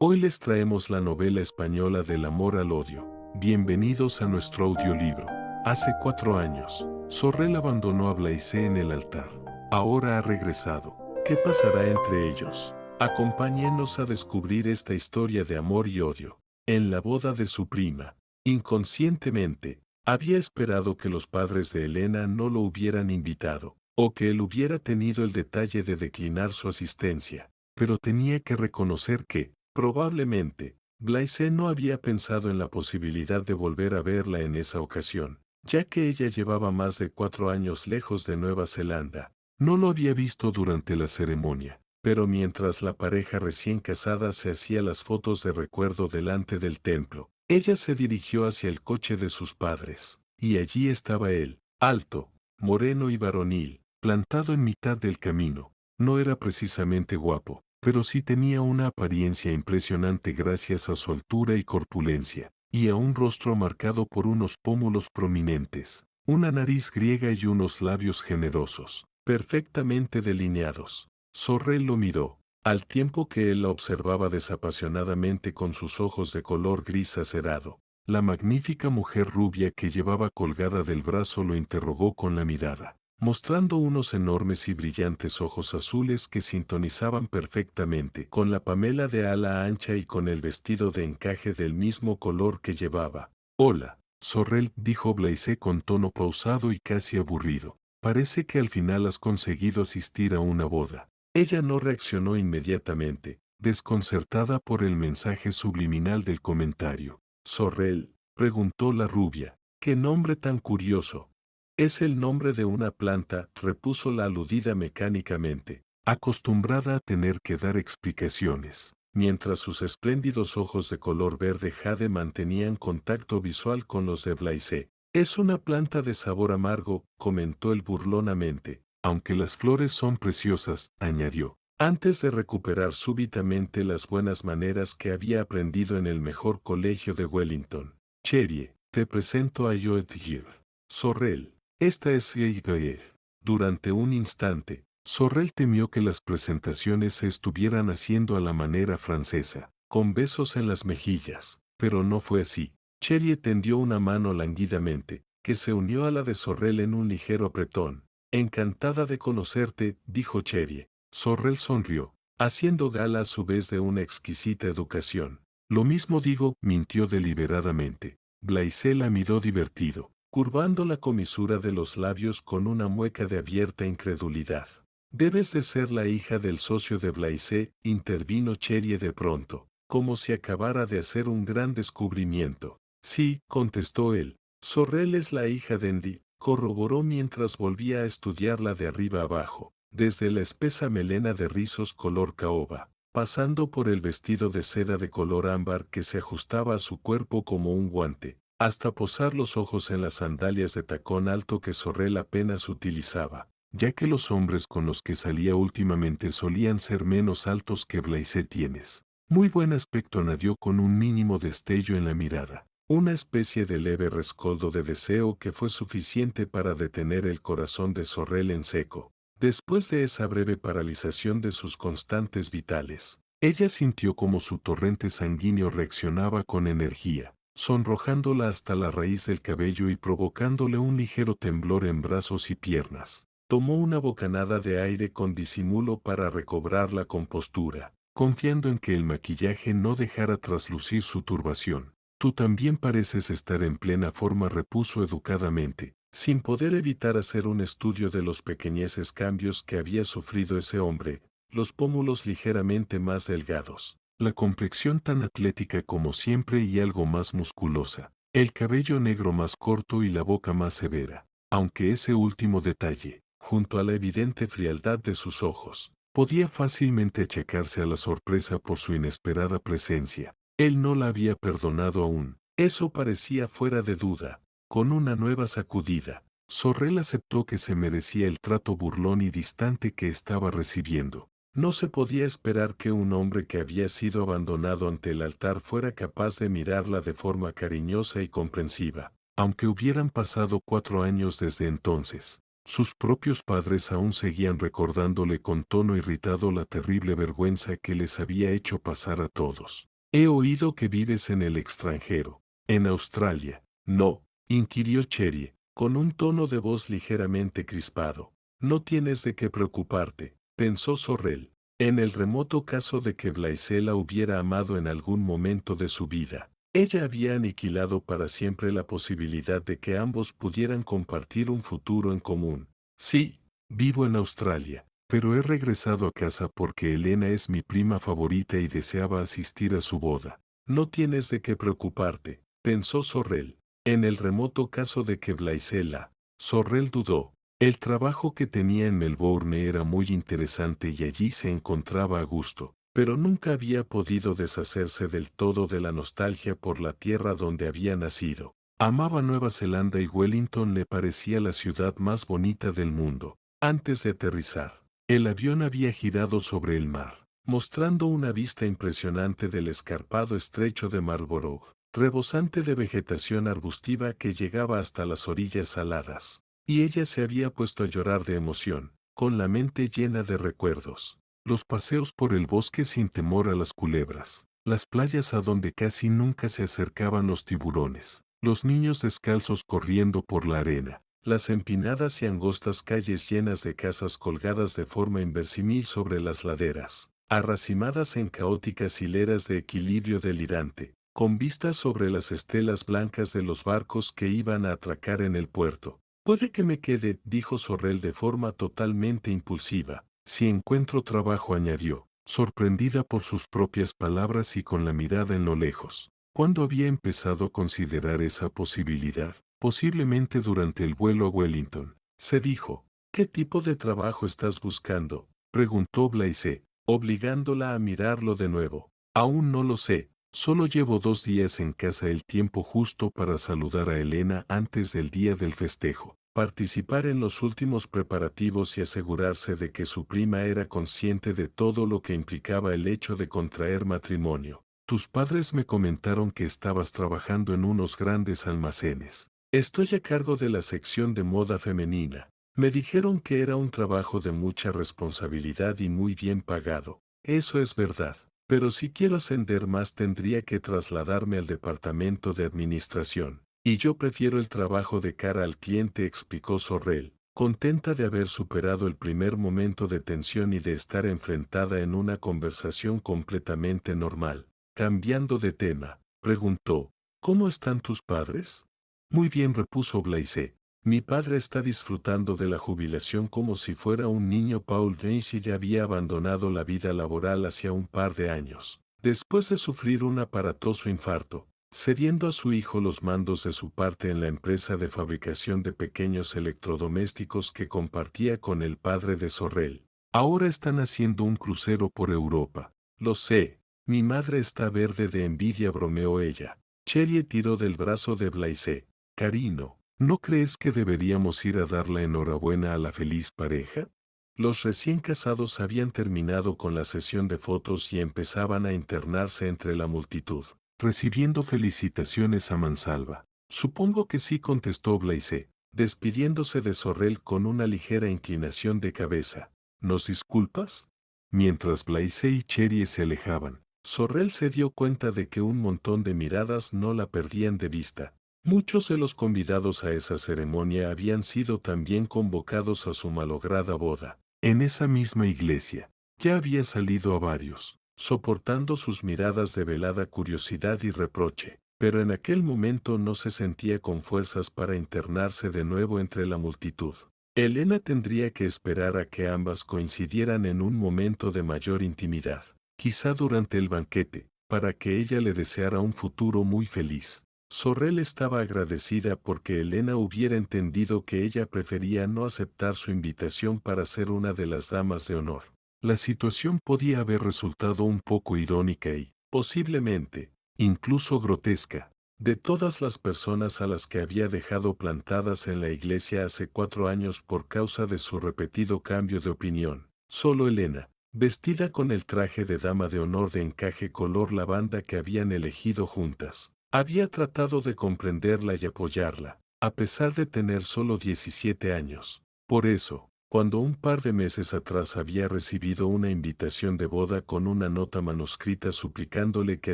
Hoy les traemos la novela española del amor al odio. Bienvenidos a nuestro audiolibro. Hace 4 años, Sorrel abandonó a Blaise en el altar. Ahora ha regresado. ¿Qué pasará entre ellos? Acompáñenos a descubrir esta historia de amor y odio. En la boda de su prima, inconscientemente, había esperado que los padres de Elena no lo hubieran invitado, o que él hubiera tenido el detalle de declinar su asistencia, pero tenía que reconocer que, probablemente, Blaise no había pensado en la posibilidad de volver a verla en esa ocasión, ya que ella llevaba más de 4 años lejos de Nueva Zelanda. No lo había visto durante la ceremonia, pero mientras la pareja recién casada se hacía las fotos de recuerdo delante del templo, ella se dirigió hacia el coche de sus padres, y allí estaba él, alto, moreno y varonil, plantado en mitad del camino. No era precisamente guapo, pero sí tenía una apariencia impresionante gracias a su altura y corpulencia, y a un rostro marcado por unos pómulos prominentes, una nariz griega y unos labios generosos, perfectamente delineados. Sorrel lo miró, al tiempo que él la observaba desapasionadamente con sus ojos de color gris acerado. La magnífica mujer rubia que llevaba colgada del brazo lo interrogó con la mirada, mostrando unos enormes y brillantes ojos azules que sintonizaban perfectamente con la Pamela de ala ancha y con el vestido de encaje del mismo color que llevaba. «Hola, Sorrel», dijo Blaise con tono pausado y casi aburrido. «Parece que al final has conseguido asistir a una boda». Ella no reaccionó inmediatamente, desconcertada por el mensaje subliminal del comentario. «Sorrel», preguntó la rubia, «¿qué nombre tan curioso?» «Es el nombre de una planta», repuso la aludida mecánicamente, acostumbrada a tener que dar explicaciones, mientras sus espléndidos ojos de color verde jade mantenían contacto visual con los de Blaise. «Es una planta de sabor amargo», comentó él burlonamente, «aunque las flores son preciosas», añadió, antes de recuperar súbitamente las buenas maneras que había aprendido en el mejor colegio de Wellington. «Cherie, te presento a Joetgir. Sorrel. Esta es Geir». Durante un instante, Sorrel temió que las presentaciones se estuvieran haciendo a la manera francesa, con besos en las mejillas, pero no fue así. Cherie tendió una mano languidamente, que se unió a la de Sorrel en un ligero apretón. «Encantada de conocerte», dijo Cherie. Sorrel sonrió, haciendo gala a su vez de una exquisita educación. «Lo mismo digo», mintió deliberadamente. Blaise la miró divertido, curvando la comisura de los labios con una mueca de abierta incredulidad. «Debes de ser la hija del socio de Blaise», intervino Cherie de pronto, como si acabara de hacer un gran descubrimiento. «Sí», contestó él. «Sorrel es la hija de Andy», corroboró mientras volvía a estudiarla de arriba abajo, desde la espesa melena de rizos color caoba, pasando por el vestido de seda de color ámbar que se ajustaba a su cuerpo como un guante, hasta posar los ojos en las sandalias de tacón alto que Sorrel apenas utilizaba, ya que los hombres con los que salía últimamente solían ser menos altos que Blaise. «Tienes muy buen aspecto», añadió con un mínimo destello en la mirada, una especie de leve rescoldo de deseo que fue suficiente para detener el corazón de Sorrel en seco. Después de esa breve paralización de sus constantes vitales, ella sintió como su torrente sanguíneo reaccionaba con energía, sonrojándola hasta la raíz del cabello y provocándole un ligero temblor en brazos y piernas. Tomó una bocanada de aire con disimulo para recobrar la compostura, confiando en que el maquillaje no dejara traslucir su turbación. «Tú también pareces estar en plena forma», repuso educadamente, sin poder evitar hacer un estudio de los pequeñeces cambios que había sufrido ese hombre, los pómulos ligeramente más delgados, la complexión tan atlética como siempre y algo más musculosa, el cabello negro más corto y la boca más severa, aunque ese último detalle, junto a la evidente frialdad de sus ojos, podía fácilmente achacarse a la sorpresa por su inesperada presencia. Él no la había perdonado aún, eso parecía fuera de duda. Con una nueva sacudida, Sorrel aceptó que se merecía el trato burlón y distante que estaba recibiendo. No se podía esperar que un hombre que había sido abandonado ante el altar fuera capaz de mirarla de forma cariñosa y comprensiva, aunque hubieran pasado 4 años desde entonces. Sus propios padres aún seguían recordándole con tono irritado la terrible vergüenza que les había hecho pasar a todos. He oído que vives en el extranjero. ¿En Australia? No, inquirió Cherie, con un tono de voz ligeramente crispado. No tienes de qué preocuparte, pensó Sorrel, en el remoto caso de que Blaise la hubiera amado en algún momento de su vida. Ella había aniquilado para siempre la posibilidad de que ambos pudieran compartir un futuro en común. Sí, vivo en Australia, pero he regresado a casa porque Elena es mi prima favorita y deseaba asistir a su boda. No tienes de qué preocuparte, pensó Sorrel, en el remoto caso de que Blaise la. Sorrel dudó. El trabajo que tenía en Melbourne era muy interesante y allí se encontraba a gusto, pero nunca había podido deshacerse del todo de la nostalgia por la tierra donde había nacido. Amaba Nueva Zelanda y Wellington le parecía la ciudad más bonita del mundo. Antes de aterrizar, el avión había girado sobre el mar, mostrando una vista impresionante del escarpado estrecho de Marlborough, rebosante de vegetación arbustiva que llegaba hasta las orillas saladas. Y ella se había puesto a llorar de emoción, con la mente llena de recuerdos. Los paseos por el bosque sin temor a las culebras, las playas a donde casi nunca se acercaban los tiburones, los niños descalzos corriendo por la arena, las empinadas y angostas calles llenas de casas colgadas de forma inverosímil sobre las laderas, arracimadas en caóticas hileras de equilibrio delirante, con vistas sobre las estelas blancas de los barcos que iban a atracar en el puerto. Puede que me quede, dijo Sorrel de forma totalmente impulsiva. Si encuentro trabajo, añadió, sorprendida por sus propias palabras y con la mirada en lo lejos. ¿Cuándo había empezado a considerar esa posibilidad? Posiblemente durante el vuelo a Wellington. Se dijo. ¿Qué tipo de trabajo estás buscando?, preguntó Blaise, obligándola a mirarlo de nuevo. Aún no lo sé. Solo llevo 2 días en casa, el tiempo justo para saludar a Elena antes del día del festejo, participar en los últimos preparativos y asegurarse de que su prima era consciente de todo lo que implicaba el hecho de contraer matrimonio. Tus padres me comentaron que estabas trabajando en unos grandes almacenes. Estoy a cargo de la sección de moda femenina. Me dijeron que era un trabajo de mucha responsabilidad y muy bien pagado. Eso es verdad. Pero si quiero ascender más tendría que trasladarme al departamento de administración. Y yo prefiero el trabajo de cara al cliente, explicó Sorrel, contenta de haber superado el primer momento de tensión y de estar enfrentada en una conversación completamente normal. Cambiando de tema, preguntó, ¿cómo están tus padres? Muy bien, repuso Blaise. Mi padre está disfrutando de la jubilación como si fuera un niño. Paul Tracy ya había abandonado la vida laboral hacía un par de años, después de sufrir un aparatoso infarto, cediendo a su hijo los mandos de su parte en la empresa de fabricación de pequeños electrodomésticos que compartía con el padre de Sorrel. Ahora están haciendo un crucero por Europa. Lo sé, mi madre está verde de envidia, bromeó ella. Cherie tiró del brazo de Blaise. Carino, ¿no crees que deberíamos ir a dar la enhorabuena a la feliz pareja? Los recién casados habían terminado con la sesión de fotos y empezaban a internarse entre la multitud, recibiendo felicitaciones a mansalva. Supongo que sí, contestó Blaise, despidiéndose de Sorrel con una ligera inclinación de cabeza. ¿Nos disculpas? Mientras Blaise y Cherie se alejaban, Sorrel se dio cuenta de que un montón de miradas no la perdían de vista. Muchos de los convidados a esa ceremonia habían sido también convocados a su malograda boda. En esa misma iglesia, ya había salido a varios, soportando sus miradas de velada curiosidad y reproche, pero en aquel momento no se sentía con fuerzas para internarse de nuevo entre la multitud. Elena tendría que esperar a que ambas coincidieran en un momento de mayor intimidad, quizá durante el banquete, para que ella le deseara un futuro muy feliz. Sorrel estaba agradecida porque Elena hubiera entendido que ella prefería no aceptar su invitación para ser una de las damas de honor. La situación podía haber resultado un poco irónica y, posiblemente, incluso grotesca. De todas las personas a las que había dejado plantadas en la iglesia hace 4 años por causa de su repetido cambio de opinión, solo Elena, vestida con el traje de dama de honor de encaje color lavanda que habían elegido juntas, había tratado de comprenderla y apoyarla, a pesar de tener solo 17 años. Por eso, cuando un par de meses atrás había recibido una invitación de boda con una nota manuscrita suplicándole que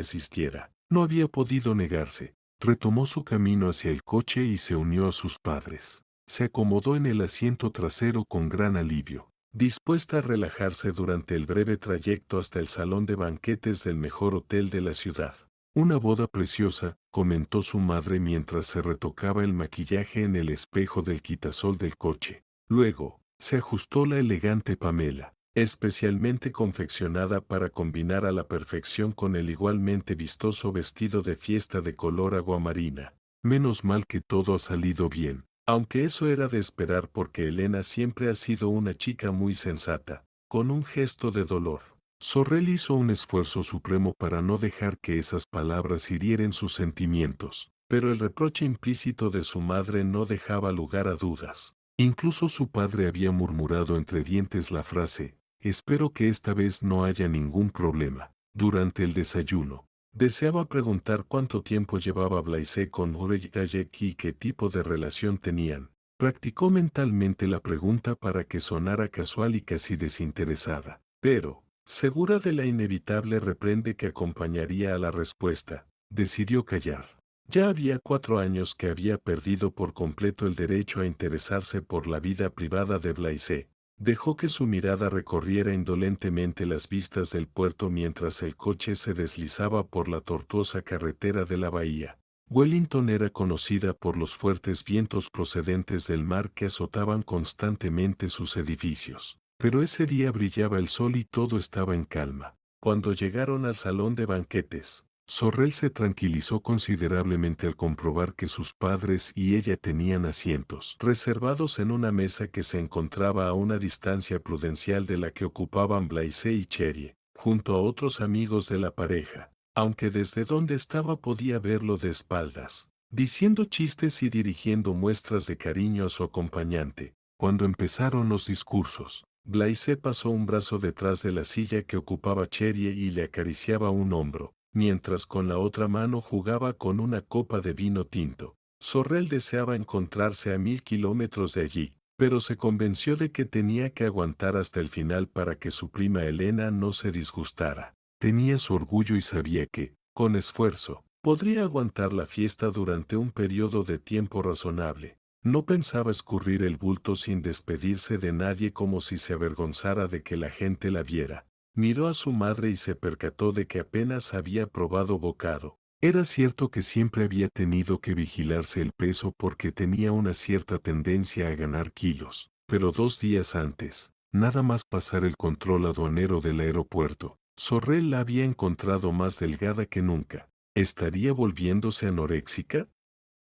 asistiera, no había podido negarse. Retomó su camino hacia el coche y se unió a sus padres. Se acomodó en el asiento trasero con gran alivio, dispuesta a relajarse durante el breve trayecto hasta el salón de banquetes del mejor hotel de la ciudad. Una boda preciosa, comentó su madre mientras se retocaba el maquillaje en el espejo del quitasol del coche. Luego, se ajustó la elegante Pamela, especialmente confeccionada para combinar a la perfección con el igualmente vistoso vestido de fiesta de color aguamarina. Menos mal que todo ha salido bien, aunque eso era de esperar porque Elena siempre ha sido una chica muy sensata. Con un gesto de dolor, Sorrel hizo un esfuerzo supremo para no dejar que esas palabras hirieren sus sentimientos, pero el reproche implícito de su madre no dejaba lugar a dudas. Incluso su padre había murmurado entre dientes la frase, espero que esta vez no haya ningún problema. Durante el desayuno, deseaba preguntar cuánto tiempo llevaba Blaise con Ureyayek y qué tipo de relación tenían. Practicó mentalmente la pregunta para que sonara casual y casi desinteresada, pero, segura de la inevitable reprende que acompañaría a la respuesta, decidió callar. Ya había 4 años que había perdido por completo el derecho a interesarse por la vida privada de Blaise. Dejó que su mirada recorriera indolentemente las vistas del puerto mientras el coche se deslizaba por la tortuosa carretera de la bahía. Wellington era conocida por los fuertes vientos procedentes del mar que azotaban constantemente sus edificios. Pero ese día brillaba el sol y todo estaba en calma. Cuando llegaron al salón de banquetes, Sorrel se tranquilizó considerablemente al comprobar que sus padres y ella tenían asientos reservados en una mesa que se encontraba a una distancia prudencial de la que ocupaban Blaise y Cherie, junto a otros amigos de la pareja, aunque desde donde estaba podía verlo de espaldas, diciendo chistes y dirigiendo muestras de cariño a su acompañante. Cuando empezaron los discursos, Blaise pasó un brazo detrás de la silla que ocupaba Cherie y le acariciaba un hombro, mientras con la otra mano jugaba con una copa de vino tinto. Sorrel deseaba encontrarse a 1000 kilómetros de allí, pero se convenció de que tenía que aguantar hasta el final para que su prima Elena no se disgustara. Tenía su orgullo y sabía que, con esfuerzo, podría aguantar la fiesta durante un periodo de tiempo razonable. No pensaba escurrir el bulto sin despedirse de nadie como si se avergonzara de que la gente la viera. Miró a su madre y se percató de que apenas había probado bocado. Era cierto que siempre había tenido que vigilarse el peso porque tenía una cierta tendencia a ganar kilos, pero 2 días antes, nada más pasar el control aduanero del aeropuerto, Sorrel la había encontrado más delgada que nunca. ¿Estaría volviéndose anoréxica?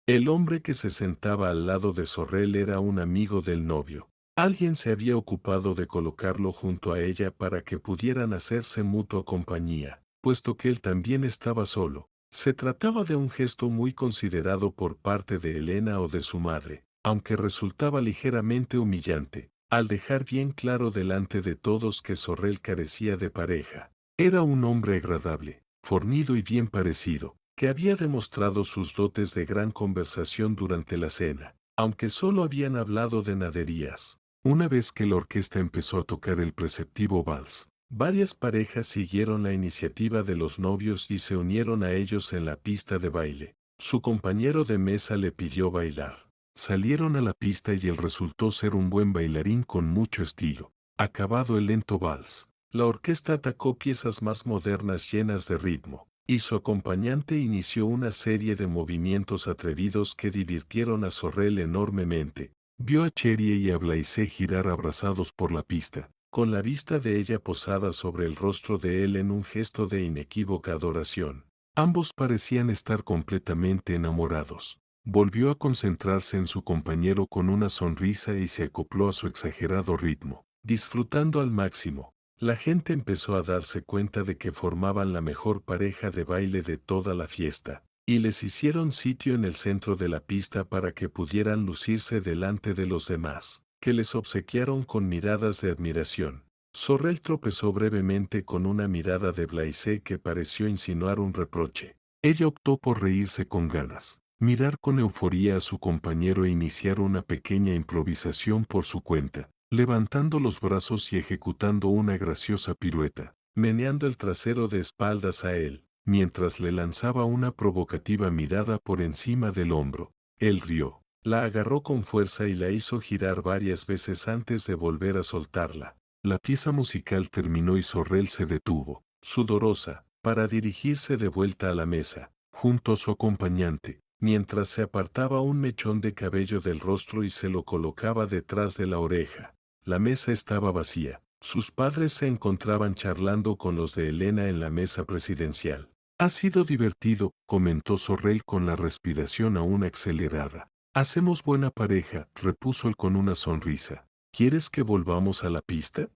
El hombre que se sentaba al lado de Sorrel era un amigo del novio. Alguien se había ocupado de colocarlo junto a ella para que pudieran hacerse mutua compañía, puesto que él también estaba solo. Se trataba de un gesto muy considerado por parte de Elena o de su madre, aunque resultaba ligeramente humillante, al dejar bien claro delante de todos que Sorrel carecía de pareja. Era un hombre agradable, fornido y bien parecido, que había demostrado sus dotes de gran conversación durante la cena, aunque solo habían hablado de naderías. Una vez que la orquesta empezó a tocar el preceptivo vals, varias parejas siguieron la iniciativa de los novios y se unieron a ellos en la pista de baile. Su compañero de mesa le pidió bailar. Salieron a la pista y él resultó ser un buen bailarín con mucho estilo. Acabado el lento vals, la orquesta atacó piezas más modernas llenas de ritmo, y su acompañante inició una serie de movimientos atrevidos que divirtieron a Sorrel enormemente. Vio a Cherie y a Blaise girar abrazados por la pista, con la vista de ella posada sobre el rostro de él en un gesto de inequívoca adoración. Ambos parecían estar completamente enamorados. Volvió a concentrarse en su compañero con una sonrisa y se acopló a su exagerado ritmo, disfrutando al máximo. La gente empezó a darse cuenta de que formaban la mejor pareja de baile de toda la fiesta, y les hicieron sitio en el centro de la pista para que pudieran lucirse delante de los demás, que les obsequiaron con miradas de admiración. Sorrel tropezó brevemente con una mirada de Blaise que pareció insinuar un reproche. Ella optó por reírse con ganas. mirar con euforía a su compañero e iniciar una pequeña improvisación por su cuenta, levantando los brazos y ejecutando una graciosa pirueta, meneando el trasero de espaldas a él, mientras le lanzaba una provocativa mirada por encima del hombro. Él rió, la agarró con fuerza y la hizo girar varias veces antes de volver a soltarla. La pieza musical terminó y Sorrel se detuvo, sudorosa, para dirigirse de vuelta a la mesa, junto a su acompañante, mientras se apartaba un mechón de cabello del rostro y se lo colocaba detrás de la oreja. La mesa estaba vacía. Sus padres se encontraban charlando con los de Elena en la mesa presidencial. Ha sido divertido, comentó Sorrel con la respiración aún acelerada. Hacemos buena pareja, repuso él con una sonrisa. ¿Quieres que volvamos a la pista?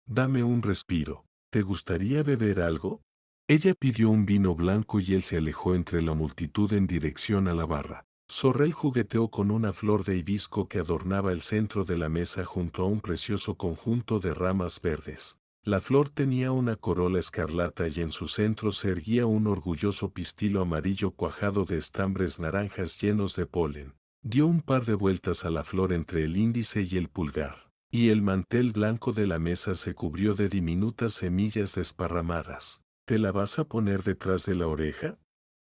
Dame un respiro. ¿Te gustaría beber algo? Ella pidió un vino blanco y él se alejó entre la multitud en dirección a la barra. Sorrel jugueteó con una flor de hibisco que adornaba el centro de la mesa junto a un precioso conjunto de ramas verdes. La flor tenía una corola escarlata y en su centro se erguía un orgulloso pistilo amarillo cuajado de estambres naranjas llenos de polen. Dio un par de vueltas a la flor entre el índice y el pulgar, y el mantel blanco de la mesa se cubrió de diminutas semillas desparramadas. ¿Te la vas a poner detrás de la oreja?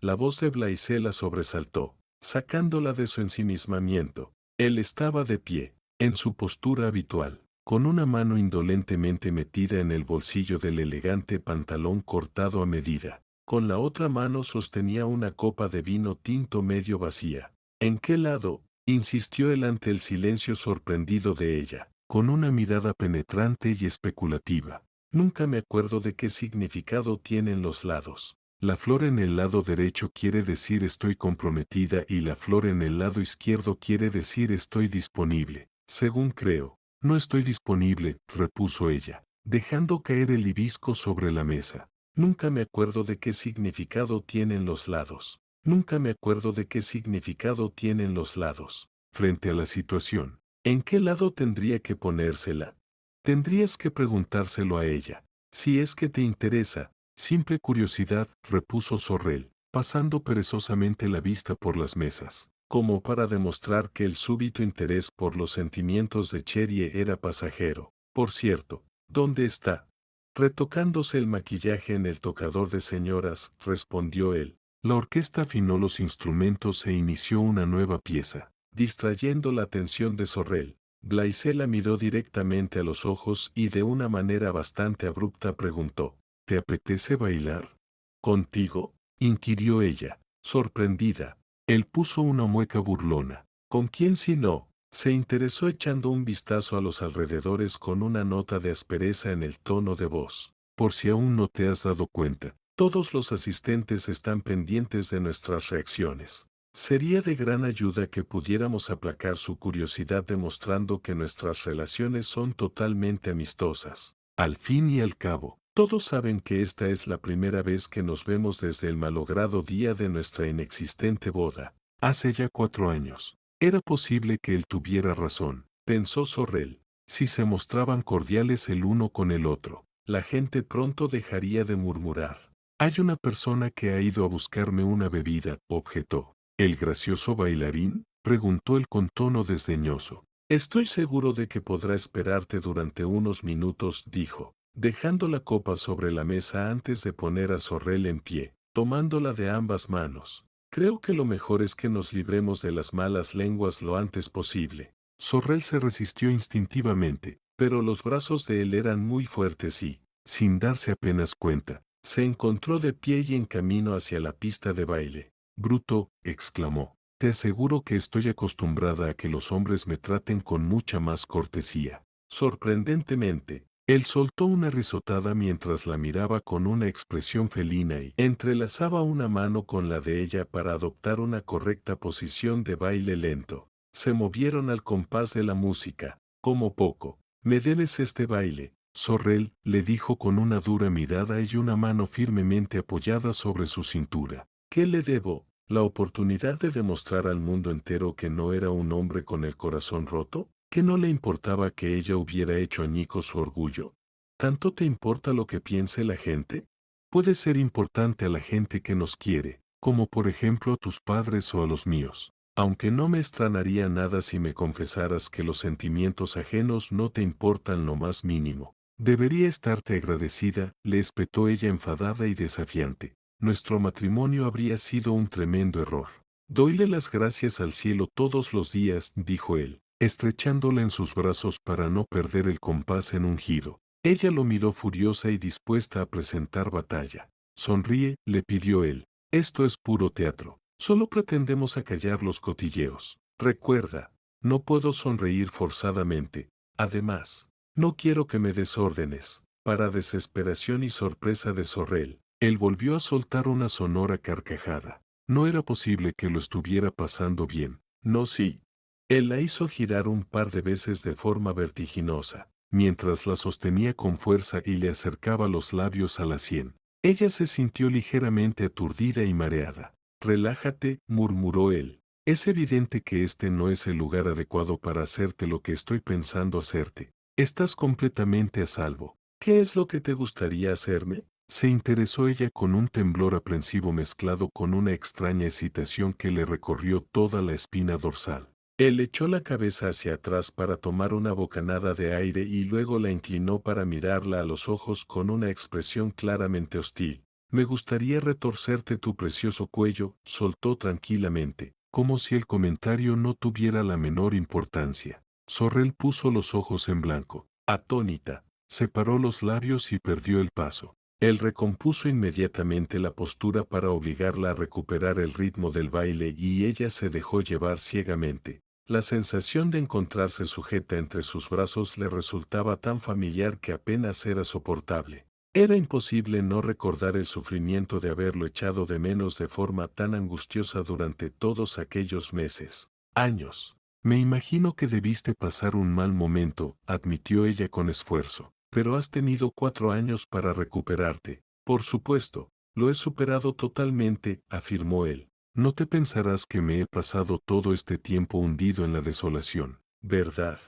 La voz de Blaise la sobresaltó, sacándola de su ensimismamiento. Él estaba de pie, en su postura habitual, con una mano indolentemente metida en el bolsillo del elegante pantalón cortado a medida. Con la otra mano sostenía una copa de vino tinto medio vacía. ¿En qué lado?, insistió él ante el silencio sorprendido de ella, con una mirada penetrante y especulativa. Nunca me acuerdo de qué significado tienen los lados. La flor en el lado derecho quiere decir estoy comprometida y la flor en el lado izquierdo quiere decir estoy disponible. Según creo. No estoy disponible, repuso ella, dejando caer el hibisco sobre la mesa. Nunca me acuerdo de qué significado tienen los lados. Nunca me acuerdo de qué significado tienen los lados. Frente a la situación, ¿en qué lado tendría que ponérsela? Tendrías que preguntárselo a ella. Si es que te interesa. Simple curiosidad, repuso Sorrel, pasando perezosamente la vista por las mesas, como para demostrar que el súbito interés por los sentimientos de Cherie era pasajero. Por cierto, ¿dónde está? Retocándose el maquillaje en el tocador de señoras, respondió él. La orquesta afinó los instrumentos e inició una nueva pieza, distrayendo la atención de Sorrel. Blaise la miró directamente a los ojos y de una manera bastante abrupta preguntó, ¿te apetece bailar? ¿Contigo?, inquirió ella, sorprendida. Él puso una mueca burlona. ¿Con quién si no? Se interesó echando un vistazo a los alrededores con una nota de aspereza en el tono de voz. Por si aún no te has dado cuenta, todos los asistentes están pendientes de nuestras reacciones. Sería de gran ayuda que pudiéramos aplacar su curiosidad demostrando que nuestras relaciones son totalmente amistosas. Al fin y al cabo, todos saben que esta es la primera vez que nos vemos desde el malogrado día de nuestra inexistente boda, hace ya 4 años. Era posible que él tuviera razón, pensó Sorrel. Si se mostraban cordiales el uno con el otro, la gente pronto dejaría de murmurar. Hay una persona que ha ido a buscarme una bebida, objetó. ¿El gracioso bailarín?, preguntó él con tono desdeñoso. Estoy seguro de que podrá esperarte durante unos minutos, dijo, dejando la copa sobre la mesa antes de poner a Sorrel en pie, tomándola de ambas manos. Creo que lo mejor es que nos libremos de las malas lenguas lo antes posible. Sorrel se resistió instintivamente, pero los brazos de él eran muy fuertes y, sin darse apenas cuenta, se encontró de pie y en camino hacia la pista de baile. Bruto, exclamó, te aseguro que estoy acostumbrada a que los hombres me traten con mucha más cortesía. Sorprendentemente, él soltó una risotada mientras la miraba con una expresión felina y entrelazaba una mano con la de ella para adoptar una correcta posición de baile lento. Se movieron al compás de la música, como poco. Me debes este baile, Sorrel, le dijo con una dura mirada y una mano firmemente apoyada sobre su cintura. ¿Qué le debo? ¿La oportunidad de demostrar al mundo entero que no era un hombre con el corazón roto? ¿Que no le importaba que ella hubiera hecho añicos su orgullo? ¿Tanto te importa lo que piense la gente? Puede ser importante a la gente que nos quiere, como por ejemplo a tus padres o a los míos. Aunque no me extrañaría nada si me confesaras que los sentimientos ajenos no te importan lo más mínimo. Debería estarte agradecida, le espetó ella enfadada y desafiante. Nuestro matrimonio habría sido un tremendo error. Doyle las gracias al cielo todos los días, dijo él, estrechándola en sus brazos para no perder el compás en un giro. Ella lo miró furiosa y dispuesta a presentar batalla. Sonríe, le pidió él. Esto es puro teatro. Solo pretendemos acallar los cotilleos. Recuerda, no puedo sonreír forzadamente. Además, no quiero que me des órdenes. Para desesperación y sorpresa de Sorrel, él volvió a soltar una sonora carcajada. No era posible que lo estuviera pasando bien. No, sí. Él la hizo girar un par de veces de forma vertiginosa, mientras la sostenía con fuerza y le acercaba los labios a la sien. Ella se sintió ligeramente aturdida y mareada. Relájate, murmuró él. Es evidente que este no es el lugar adecuado para hacerte lo que estoy pensando hacerte. Estás completamente a salvo. ¿Qué es lo que te gustaría hacerme? Se interesó ella con un temblor aprensivo mezclado con una extraña excitación que le recorrió toda la espina dorsal. Él echó la cabeza hacia atrás para tomar una bocanada de aire y luego la inclinó para mirarla a los ojos con una expresión claramente hostil. Me gustaría retorcerte tu precioso cuello, soltó tranquilamente, como si el comentario no tuviera la menor importancia. Sorrel puso los ojos en blanco. Atónita, separó los labios y perdió el paso. Él recompuso inmediatamente la postura para obligarla a recuperar el ritmo del baile y ella se dejó llevar ciegamente. La sensación de encontrarse sujeta entre sus brazos le resultaba tan familiar que apenas era soportable. Era imposible no recordar el sufrimiento de haberlo echado de menos de forma tan angustiosa durante todos aquellos meses, años. Me imagino que debiste pasar un mal momento, admitió ella con esfuerzo, pero has tenido 4 años para recuperarte. Por supuesto, lo he superado totalmente, afirmó él. No te pensarás que me he pasado todo este tiempo hundido en la desolación, ¿verdad?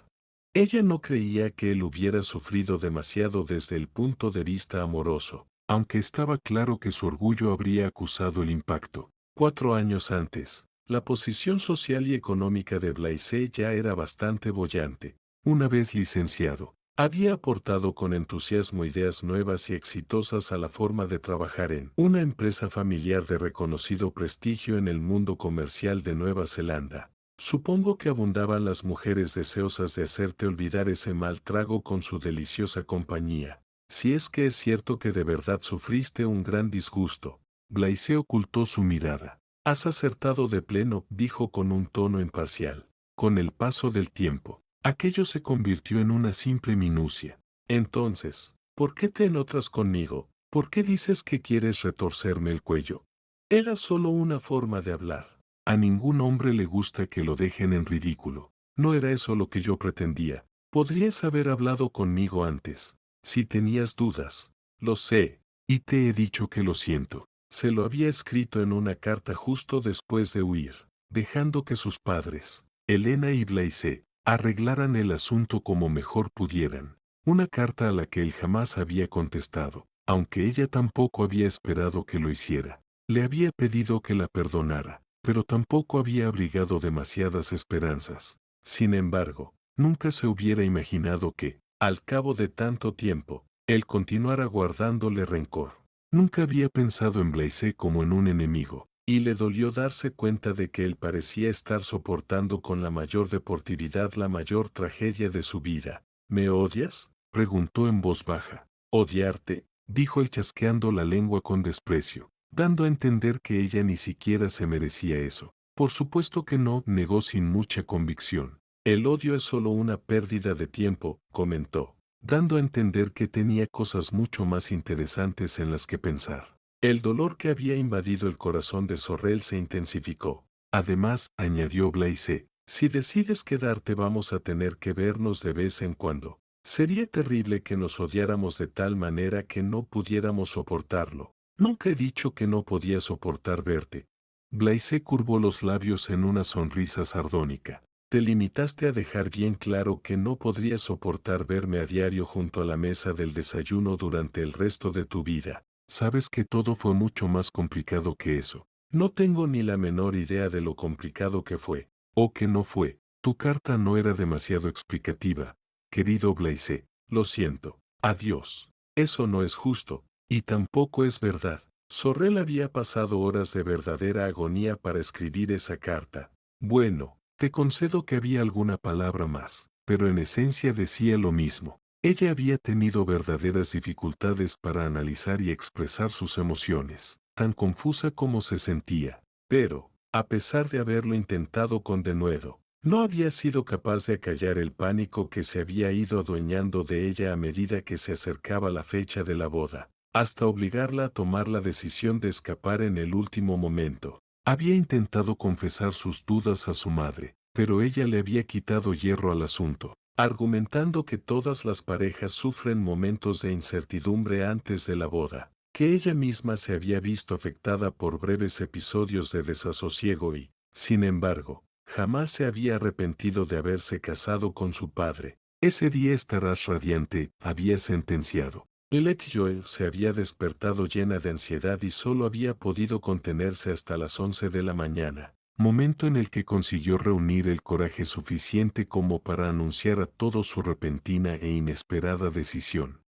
Ella no creía que él hubiera sufrido demasiado desde el punto de vista amoroso, aunque estaba claro que su orgullo habría acusado el impacto. 4 años antes, la posición social y económica de Blaise ya era bastante boyante. Una vez licenciado, había aportado con entusiasmo ideas nuevas y exitosas a la forma de trabajar en una empresa familiar de reconocido prestigio en el mundo comercial de Nueva Zelanda. Supongo que abundaban las mujeres deseosas de hacerte olvidar ese mal trago con su deliciosa compañía. Si es que es cierto que de verdad sufriste un gran disgusto. Blaise ocultó su mirada. Has acertado de pleno, dijo con un tono imparcial. Con el paso del tiempo, aquello se convirtió en una simple minucia. Entonces, ¿por qué te enotras conmigo? ¿Por qué dices que quieres retorcerme el cuello? Era solo una forma de hablar. A ningún hombre le gusta que lo dejen en ridículo. No era eso lo que yo pretendía. Podrías haber hablado conmigo antes. Si tenías dudas. Lo sé. Y te he dicho que lo siento. Se lo había escrito en una carta justo después de huir, dejando que sus padres, Elena y Blaise, arreglaran el asunto como mejor pudieran. Una carta a la que él jamás había contestado, aunque ella tampoco había esperado que lo hiciera. Le había pedido que la perdonara, pero tampoco había abrigado demasiadas esperanzas. Sin embargo, nunca se hubiera imaginado que, al cabo de tanto tiempo, él continuara guardándole rencor. Nunca había pensado en Blaise como en un enemigo, y le dolió darse cuenta de que él parecía estar soportando con la mayor deportividad la mayor tragedia de su vida. ¿Me odias?, preguntó en voz baja. «¿Odiarte?», dijo él chasqueando la lengua con desprecio, dando a entender que ella ni siquiera se merecía eso. «Por supuesto que no», negó sin mucha convicción. «El odio es solo una pérdida de tiempo», comentó, dando a entender que tenía cosas mucho más interesantes en las que pensar. El dolor que había invadido el corazón de Sorrel se intensificó. Además, añadió Blaise, si decides quedarte vamos a tener que vernos de vez en cuando. Sería terrible que nos odiáramos de tal manera que no pudiéramos soportarlo. Nunca he dicho que no podía soportar verte. Blaise curvó los labios en una sonrisa sardónica. Te limitaste a dejar bien claro que no podrías soportar verme a diario junto a la mesa del desayuno durante el resto de tu vida. Sabes que todo fue mucho más complicado que eso. No tengo ni la menor idea de lo complicado que fue, o que no fue. Tu carta no era demasiado explicativa, querido Blaise. Lo siento. Adiós. Eso no es justo, y tampoco es verdad. Sorrel había pasado horas de verdadera agonía para escribir esa carta. Bueno, te concedo que había alguna palabra más, pero en esencia decía lo mismo. Ella había tenido verdaderas dificultades para analizar y expresar sus emociones, tan confusa como se sentía. Pero, a pesar de haberlo intentado con denuedo, no había sido capaz de acallar el pánico que se había ido adueñando de ella a medida que se acercaba la fecha de la boda, hasta obligarla a tomar la decisión de escapar en el último momento. Había intentado confesar sus dudas a su madre, pero ella le había quitado hierro al asunto, argumentando que todas las parejas sufren momentos de incertidumbre antes de la boda, que ella misma se había visto afectada por breves episodios de desasosiego y, sin embargo, jamás se había arrepentido de haberse casado con su padre. Ese día estarás radiante, había sentenciado. Lilith Joel se había despertado llena de ansiedad y solo había podido contenerse hasta las 11 de la mañana, momento en el que consiguió reunir el coraje suficiente como para anunciar a todos su repentina e inesperada decisión.